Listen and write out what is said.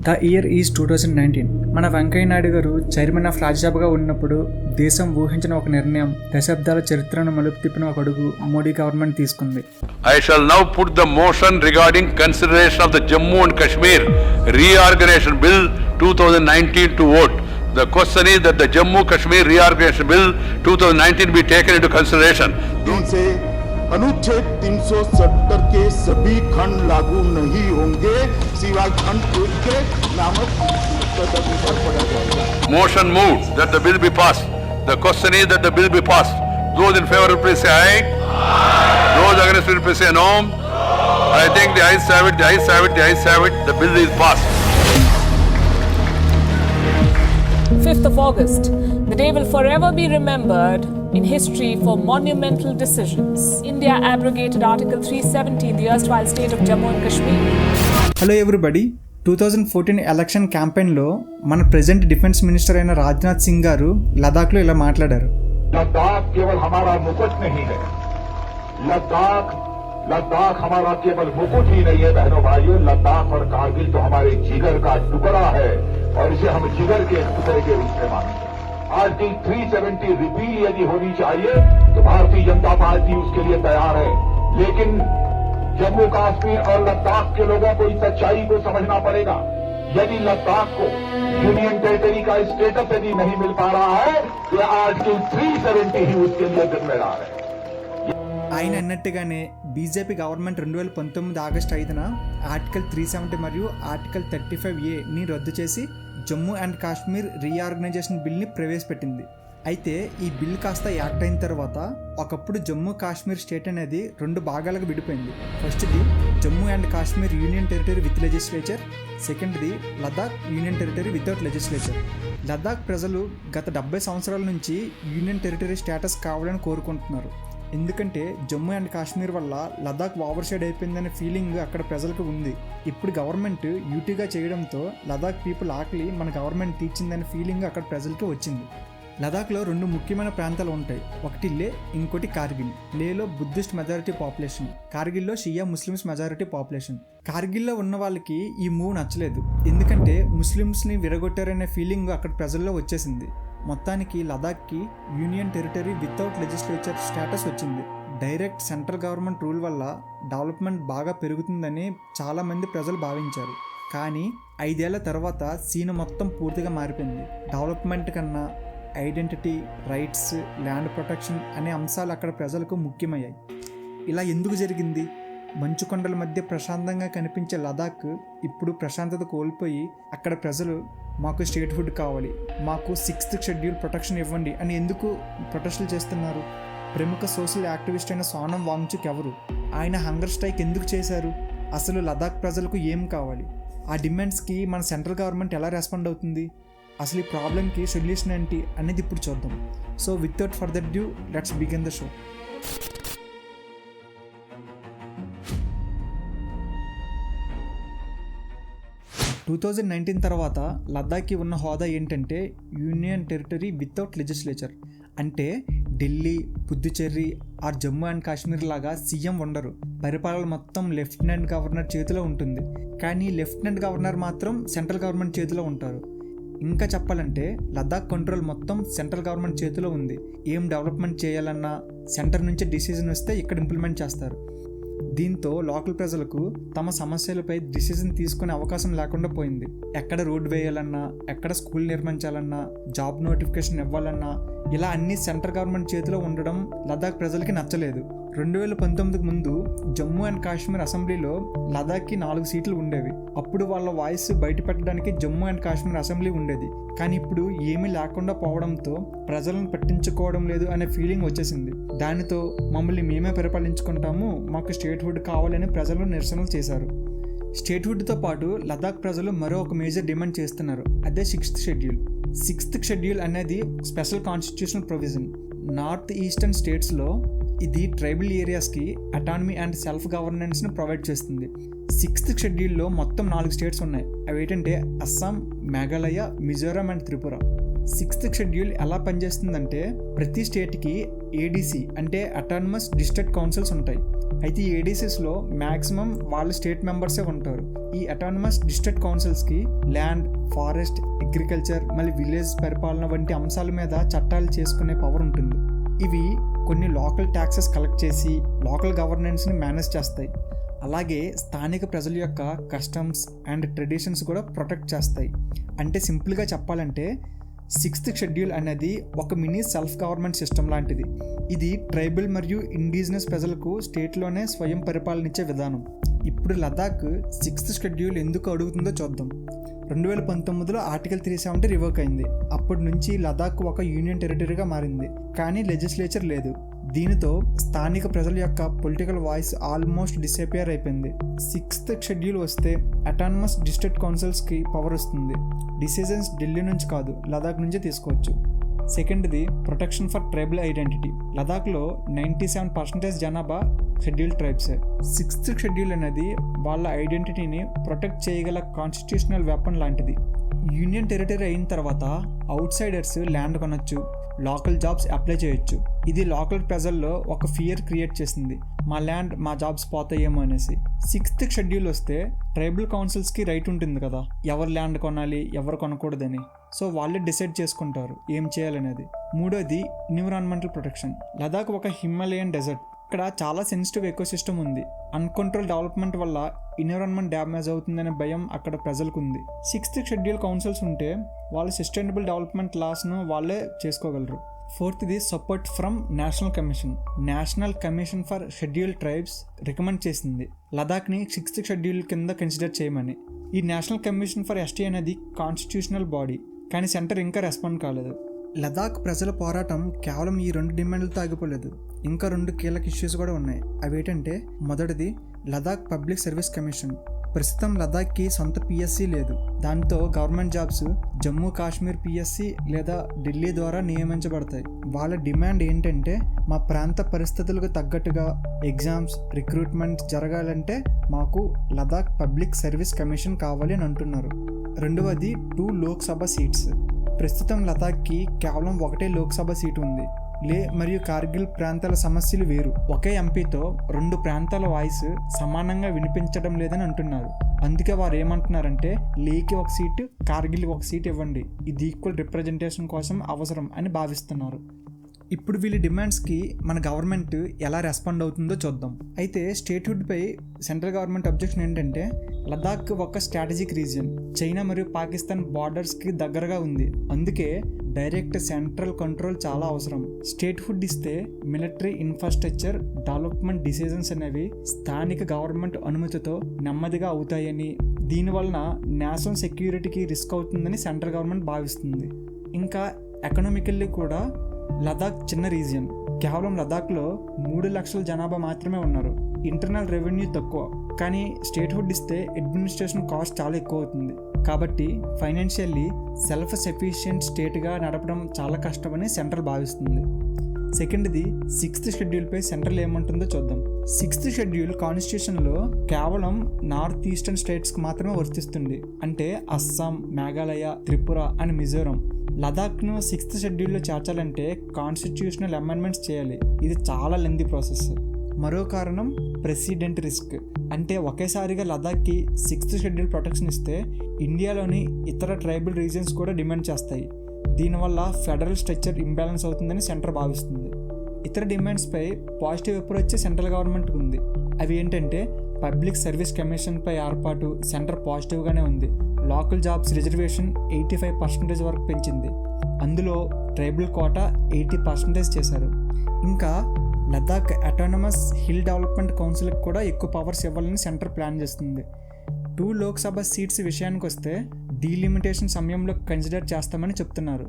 The year is 2019. మన వెంకయ్య నాయుడు గారు chairman of రాజ్యసభగా ఉన్నప్పుడు దేశం ఊహించిన ఒక నిర్ణయం, దశాబ్దాల చరిత్రను మలుపు తిప్పిన ఒక అడుగు మోడీ గవర్నమెంట్ తీసుకుంది. I shall now put the motion regarding consideration of the Jammu and Kashmir Reorganization Bill 2019 to vote. The question is that the Jammu Kashmir Reorganization Bill 2019 be taken into consideration. इनसे अनुच्छेद 370 के सभी खंड लागू नहीं होंगे सिवाय खंड 1 के नामक पर पड़ा जाएगा. Motion moved that the bill be passed. The question is that the bill be passed. Those in favor please say aye. Those against please say no. I think the ayes have it. The ayes have it. The ayes have it. The bill is passed. 5th of August, the day will forever be remembered in history for monumental decisions. India abrogated Article 370 in the erstwhile state of Jammu and Kashmir. Hello everybody. 2014 election క్యాంపెయిన్లో మన present defence minister అయిన రాజ్నాథ్ సింగ్ గారు లదాఖ్లో ఇలా మాట్లాడారు. लद्दाख केवल हमारा मुकुट नहीं है. लद्दाख हमारा केवल मुकुट ही नहीं है बहनों भाइयों. लद्दाख और कारगिल तो हमारे जिगर का टुकड़ा है और इसे हम जिगर के एक टुकड़े के रूप में मानते हैं. आर्टिकल 370 रिपील यदि होनी चाहिए तो भारतीय जनता पार्टी उसके लिए तैयार है. लेकिन जम्मू कश्मीर और लद्दाख के लोगों को इस सच्चाई को समझना पड़ेगा. यदि लद्दाख को यूनियन टेरिटरी का स्टेटस यदि नहीं मिल पा रहा है तो आर्टिकल 370 ही उसके लिए जिम्मेदार है. ఆయన అన్నట్టుగానే బీజేపీ గవర్నమెంట్ 2019 ఆగస్టు 5న ఆర్టికల్ 370 మరియు ఆర్టికల్ 35A రద్దు చేసి జమ్మూ అండ్ కాశ్మీర్ రీఆర్గనైజేషన్ బిల్ని ప్రవేశపెట్టింది. అయితే ఈ బిల్ కాస్త యాక్ట్ అయిన తర్వాత ఒకప్పుడు జమ్మూ కాశ్మీర్ స్టేట్ అనేది 2 భాగాలకు విడిపోయింది. ఫస్ట్ది Jammu and Kashmir union territory with legislature, సెకండ్ది Ladakh union territory without legislature. Ladakh ప్రజలు గత 70 సంవత్సరాల నుంచి యూనియన్ టెరిటరీ స్టేటస్ కావాలని కోరుకుంటున్నారు. ఎందుకంటే జమ్మూ అండ్ కాశ్మీర్ వల్ల లదాఖ్ ఓవర్ షేడ్ అయిపోయిందనే ఫీలింగ్ అక్కడ ప్రజలకు ఉంది. ఇప్పుడు గవర్నమెంట్ యూటీగా చేయడంతో లదాఖ్ పీపుల్ ఆకలి మన గవర్నమెంట్ తీర్చిందనే ఫీలింగ్ అక్కడ ప్రజలకి వచ్చింది. లదాఖ్లో 2 ముఖ్యమైన ప్రాంతాలు ఉంటాయి. ఒకటి లే, ఇంకోటి కార్గిల్. లేలో బుద్ధిస్ట్ మెజారిటీ పాపులేషన్, కార్గిల్లో షియా ముస్లిమ్స్ మెజారిటీ పాపులేషన్. కార్గిల్లో ఉన్న వాళ్ళకి ఈ మూవ్ నచ్చలేదు, ఎందుకంటే ముస్లిమ్స్ని విరగొట్టారనే ఫీలింగ్ అక్కడ ప్రజల్లో వచ్చేసింది. మొత్తానికి లదాఖ్కి union territory without legislature status వచ్చింది. డైరెక్ట్ సెంట్రల్ గవర్నమెంట్ రూల్ వల్ల డెవలప్మెంట్ బాగా పెరుగుతుందని చాలామంది ప్రజలు భావించారు. కానీ 5 ఏళ్ల తర్వాత సీన్ మొత్తం పూర్తిగా మారిపోయింది. డెవలప్మెంట్ కన్నా ఐడెంటిటీ, రైట్స్, ల్యాండ్ ప్రొటెక్షన్ అనే అంశాలు అక్కడ ప్రజలకు ముఖ్యమయ్యాయి. ఇలా ఎందుకు జరిగింది? మంచు కొండల మధ్య ప్రశాంతంగా కనిపించే లదాఖ్ ఇప్పుడు ప్రశాంతత కోల్పోయి అక్కడ ప్రజలు మాకు స్టేట్ హుడ్ కావాలి, మాకు 6th షెడ్యూల్ ప్రొటెక్షన్ ఇవ్వండి అని ఎందుకు ప్రొటెస్టులు చేస్తున్నారు? ప్రముఖ సోషల్ యాక్టివిస్ట్ అయిన సోనం వాంగ్చుక్ ఎవరు? ఆయన హంగర్ స్ట్రైక్ ఎందుకు చేశారు? అసలు లదాఖ్ ప్రజలకు ఏం కావాలి? ఆ డిమాండ్స్కి మన సెంట్రల్ గవర్నమెంట్ ఎలా రెస్పాండ్ అవుతుంది? అసలు ఈ ప్రాబ్లంకి సొల్యూషన్ ఏంటి అనేది ఇప్పుడు చూద్దాం. So without further due let's begin the show. (2019) తర్వాత లద్దాఖ్కి ఉన్న హోదా ఏంటంటే యూనియన్ టెరిటరీ వితౌట్ లెజిస్లేచర్. అంటే ఢిల్లీ, పుదుచ్చేరి ఆర్ జమ్మూ అండ్ కాశ్మీర్ లాగా సీఎం ఉండరు. పరిపాలన మొత్తం లెఫ్టినెంట్ గవర్నర్ చేతిలో ఉంటుంది. కానీ లెఫ్టినెంట్ గవర్నర్ మాత్రం సెంట్రల్ గవర్నమెంట్ చేతిలో ఉంటారు. ఇంకా చెప్పాలంటే లదాఖ్ కంట్రోల్ మొత్తం సెంట్రల్ గవర్నమెంట్ చేతిలో ఉంది. ఏం డెవలప్మెంట్ చేయాలన్నా సెంటర్ నుంచి డిసిజన్ వస్తే ఇక్కడ ఇంప్లిమెంట్ చేస్తారు. దీంతో లోకల్ ప్రజలకు తమ సమస్యలపై డిసిజన్ తీసుకునే అవకాశం లేకుండా పోయింది. ఎక్కడ రోడ్ వేయాలన్నా, ఎక్కడ స్కూల్ నిర్మించాలన్నా, జాబ్ నోటిఫికేషన్ ఇవ్వాలన్నా ఇలా అన్ని సెంట్రల్ గవర్నమెంట్ చేతిలో ఉండడం లదాఖ్ ప్రజలకి నచ్చలేదు. 2019కు ముందు జమ్మూ అండ్ కాశ్మీర్ అసెంబ్లీలో లదాఖ్కి 4 సీట్లు ఉండేవి. అప్పుడు వాళ్ళ వాయిస్ బయట పెట్టడానికి జమ్మూ అండ్ కాశ్మీర్ అసెంబ్లీ ఉండేది. కానీ ఇప్పుడు ఏమీ లేకుండా పోవడంతో ప్రజలను పట్టించుకోవడం లేదు అనే ఫీలింగ్ వచ్చేసింది. దానితో మమ్మల్ని మేమే పరిపాలించుకుంటాము, మాకు స్టేట్ హుడ్ కావాలని ప్రజలు నిరసనలు చేశారు. స్టేట్ హుడ్తో పాటు లదాఖ్ ప్రజలు మరో ఒక మేజర్ డిమాండ్ చేస్తున్నారు. అదే 6th షెడ్యూల్. 6th షెడ్యూల్ అనేది special constitutional provision. North eastern స్టేట్స్లో ఇది ట్రైబల్ ఏరియాస్కి అటానమీ అండ్ సెల్ఫ్ గవర్నెన్స్ని ప్రొవైడ్ చేస్తుంది. 6th షెడ్యూల్లో మొత్తం 4 స్టేట్స్ ఉన్నాయి. అవి ఏంటంటే Assam, Meghalaya, Mizoram and Tripura. 6th schedule ఎలా పనిచేస్తుందంటే ప్రతి స్టేట్కి ఏడీసీ అంటే అటానమస్ డిస్ట్రిక్ట్ కౌన్సిల్స్ ఉంటాయి. అయితే ఈ ఏడీసీస్లో మ్యాక్సిమం వాళ్ళ స్టేట్ మెంబర్సే ఉంటారు. ఈ అటానమస్ డిస్ట్రిక్ట్ కౌన్సిల్స్కి ల్యాండ్, ఫారెస్ట్, అగ్రికల్చర్, మళ్ళీ విలేజ్ పరిపాలన వంటి అంశాల మీద చట్టాలు చేసుకునే పవర్ ఉంటుంది. ఇవి కొన్ని లోకల్ ట్యాక్సెస్ కలెక్ట్ చేసి లోకల్ గవర్నెన్స్ని మేనేజ్ చేస్తాయి. అలాగే స్థానిక ప్రజల యొక్క కస్టమ్స్ అండ్ ట్రెడిషన్స్ కూడా ప్రొటెక్ట్ చేస్తాయి. అంటే సింపుల్గా చెప్పాలంటే 6th షెడ్యూల్ అనేది ఒక మినీ సెల్ఫ్ గవర్నమెంట్ సిస్టమ్ లాంటిది. ఇది ట్రైబల్ మరియు ఇండిజినస్ ప్రజలకు స్టేట్లోనే స్వయం పరిపాలన ఇచ్చే విధానం. ఇప్పుడు లదాఖ్ 6th షెడ్యూల్ ఎందుకు అడుగుతుందో చూద్దాం. 2019లో ఆర్టికల్ 370 రివోక్ అయింది. అప్పటి నుంచి లదాఖ్ ఒక యూనియన్ టెరిటరీగా మారింది, కానీ లెజిస్లేచర్ లేదు. దీనితో స్థానిక ప్రజల యొక్క పొలిటికల్ వాయిస్ ఆల్మోస్ట్ డిసపియర్ అయిపోయింది. 6th షెడ్యూల్ వస్తే అటానమస్ డిస్ట్రిక్ట్ కౌన్సిల్స్కి పవర్ వస్తుంది. డిసిజన్స్ ఢిల్లీ నుంచి కాదు, లదాఖ్ నుంచే తీసుకోవచ్చు. సెకండ్ది ప్రొటెక్షన్ ఫర్ ట్రైబల్ ఐడెంటిటీ. లదాఖ్లో 97% జనాభా షెడ్యూల్ ట్రైబ్సే. 6th షెడ్యూల్ అనేది వాళ్ళ ఐడెంటిటీని ప్రొటెక్ట్ చేయగల కాన్స్టిట్యూషనల్ వెపన్ లాంటిది. యూనియన్ టెరిటరీ అయిన తర్వాత అవుట్ సైడర్స్ ల్యాండ్ కొనొచ్చు, లోకల్ జాబ్స్ అప్లై చేయొచ్చు. ఇది లోకల్ ప్రజల్లో ఒక ఫియర్ క్రియేట్ చేసింది, మా ల్యాండ్ మా జాబ్స్ పోతాయేమో అనేసి. 6th షెడ్యూల్ వస్తే ట్రైబల్ కౌన్సిల్స్కి రైట్ ఉంటుంది కదా, ఎవరు ల్యాండ్ కొనాలి ఎవరు కొనకూడదని. సో వాళ్ళే డిసైడ్ చేసుకుంటారు ఏం చేయాలనేది. మూడోది ఎన్విరాన్మెంటల్ ప్రొటెక్షన్. లదాఖ్ ఒక హిమాలయన్ డెజర్ట్. ఇక్కడ చాలా సెన్సిటివ్ ఎకోసిస్టమ్ ఉంది. అన్కంట్రోల్ డెవలప్మెంట్ వల్ల ఎన్విరాన్మెంట్ డ్యామేజ్ అవుతుందనే భయం అక్కడ ప్రజలకు ఉంది. 6th షెడ్యూల్ కౌన్సిల్స్ ఉంటే వాళ్ళు సస్టైనబుల్ డెవలప్మెంట్ లాస్ను వాళ్ళే చేసుకోగలరు. ఫోర్త్ది support from national commission. National commission for schedule tribes recommend చేసింది లదాఖ్ని 6th షెడ్యూల్ కింద కన్సిడర్ చేయమని. ఈ నేషనల్ కమిషన్ ఫర్ ఎస్టీ అనేది కాన్స్టిట్యూషనల్ బాడీ, కానీ సెంటర్ ఇంకా రెస్పాండ్ కాలేదు. లదాఖ్ ప్రజల పోరాటం కేవలం ఈ 2 డిమాండ్లతో ఆగిపోలేదు. ఇంకా 2 కీలక ఇష్యూస్ కూడా ఉన్నాయి. అవేంటంటే, మొదటిది లదాఖ్ పబ్లిక్ సర్వీస్ కమిషన్. ప్రస్తుతం లదాఖ్కి సొంత పిఎస్సి లేదు. దాంతో government jobs Jammu Kashmir PSC లేదా ఢిల్లీ ద్వారా నియమించబడతాయి. వాళ్ళ డిమాండ్ ఏంటంటే, మా ప్రాంత పరిస్థితులకు తగ్గట్టుగా ఎగ్జామ్స్, రిక్రూట్మెంట్ జరగాలంటే మాకు లదాఖ్ పబ్లిక్ సర్వీస్ కమిషన్ కావాలి అని అంటున్నారు. రెండవది 2 లోక్సభ సీట్స్. ప్రస్తుతం లదాఖ్కి కేవలం 1 లోక్సభ సీటు ఉంది. లే మరియు కార్గిల్ ప్రాంతాల సమస్యలు వేరు. ఒకే ఎంపీతో 2 ప్రాంతాల వాయిస్ సమానంగా వినిపించడం లేదని అంటున్నారు. అందుకే వారు ఏమంటున్నారంటే, లేకి 1 సీటు, కార్గిల్కి 1 సీట్ ఇవ్వండి, ఇది ఈక్వల్ రిప్రజెంటేషన్ కోసం అవసరం అని భావిస్తున్నారు. ఇప్పుడు వీళ్ళ డిమాండ్స్కి మన గవర్నమెంట్ ఎలా రెస్పాండ్ అవుతుందో చూద్దాం. అయితే స్టేట్హుడ్పై సెంట్రల్ గవర్నమెంట్ అబ్జెక్షన్ ఏంటంటే, లదాఖ్ ఒక స్ట్రాటజిక్ రీజియన్, చైనా మరియు పాకిస్తాన్ బార్డర్స్కి దగ్గరగా ఉంది. అందుకే డైరెక్ట్ సెంట్రల్ కంట్రోల్ చాలా అవసరం. స్టేట్హుడ్ ఇస్తే మిలిటరీ ఇన్ఫ్రాస్ట్రక్చర్ డెవలప్మెంట్ డిసిజన్స్ అనేవి స్థానిక గవర్నమెంట్ అనుమతితో నెమ్మదిగా అవుతాయని, దీనివలన నేషనల్ సెక్యూరిటీకి రిస్క్ అవుతుందని సెంట్రల్ గవర్నమెంట్ భావిస్తుంది. ఇంకా ఎకనామికల్లీ కూడా లదాఖ్ చిన్న రీజియన్. కేవలం లదాఖ్లో 3 లక్షల జనాభా మాత్రమే ఉన్నారు. ఇంటర్నల్ రెవెన్యూ తక్కువ, కానీ స్టేట్హుడ్ ఇస్తే అడ్మినిస్ట్రేషన్ కాస్ట్ చాలా ఎక్కువ అవుతుంది. కాబట్టి ఫైనాన్షియల్లీ సెల్ఫ్ సఫిషియెంట్ స్టేట్గా నడపడం చాలా కష్టమని సెంట్రల్ భావిస్తుంది. సెకండ్ది 6th షెడ్యూల్పై సెంట్రల్ ఏమంటుందో చూద్దాం. 6th షెడ్యూల్ కాన్స్టిట్యూషన్లో కేవలం నార్త్ ఈస్టర్న్ స్టేట్స్కి మాత్రమే వర్తిస్తుంది. అంటే అస్సాం, మేఘాలయ, త్రిపుర అండ్ మిజోరం. లదాఖ్ను 6th షెడ్యూల్లో చేర్చాలంటే కాన్స్టిట్యూషనల్ అమెండ్మెంట్స్ చేయాలి. ఇది చాలా లెంతీ ప్రాసెస్. మరో కారణం ప్రెసిడెంట్ రిస్క్. అంటే ఒకేసారిగా లదాఖ్కి 6th షెడ్యూల్ ప్రొటెక్షన్ ఇస్తే ఇండియాలోని ఇతర ట్రైబల్ రీజియన్స్ కూడా డిమాండ్ చేస్తాయి. దీనివల్ల ఫెడరల్ స్ట్రక్చర్ ఇంబ్యాలెన్స్ అవుతుందని సెంటర్ భావిస్తుంది. ఇతర డిమాండ్స్పై పాజిటివ్ అప్రోచ్ సెంట్రల్ గవర్నమెంట్కి ఉంది. అవి ఏంటంటే, పబ్లిక్ సర్వీస్ కమిషన్పై ఏర్పాటు సెంటర్ పాజిటివ్గానే ఉంది. లోకల్ జాబ్స్ రిజర్వేషన్ 85% వరకు పెంచింది. అందులో ట్రైబల్ కోటా 80% చేశారు. ఇంకా లదాఖ్ అటానమస్ హిల్ డెవలప్మెంట్ కౌన్సిల్కి కూడా ఎక్కువ పవర్స్ ఇవ్వాలని సెంటర్ ప్లాన్ చేస్తుంది. 2 లోక్సభ సీట్స్ విషయానికి వస్తే డీలిమిటేషన్ సమయంలో కన్సిడర్ చేస్తామని చెప్తున్నారు.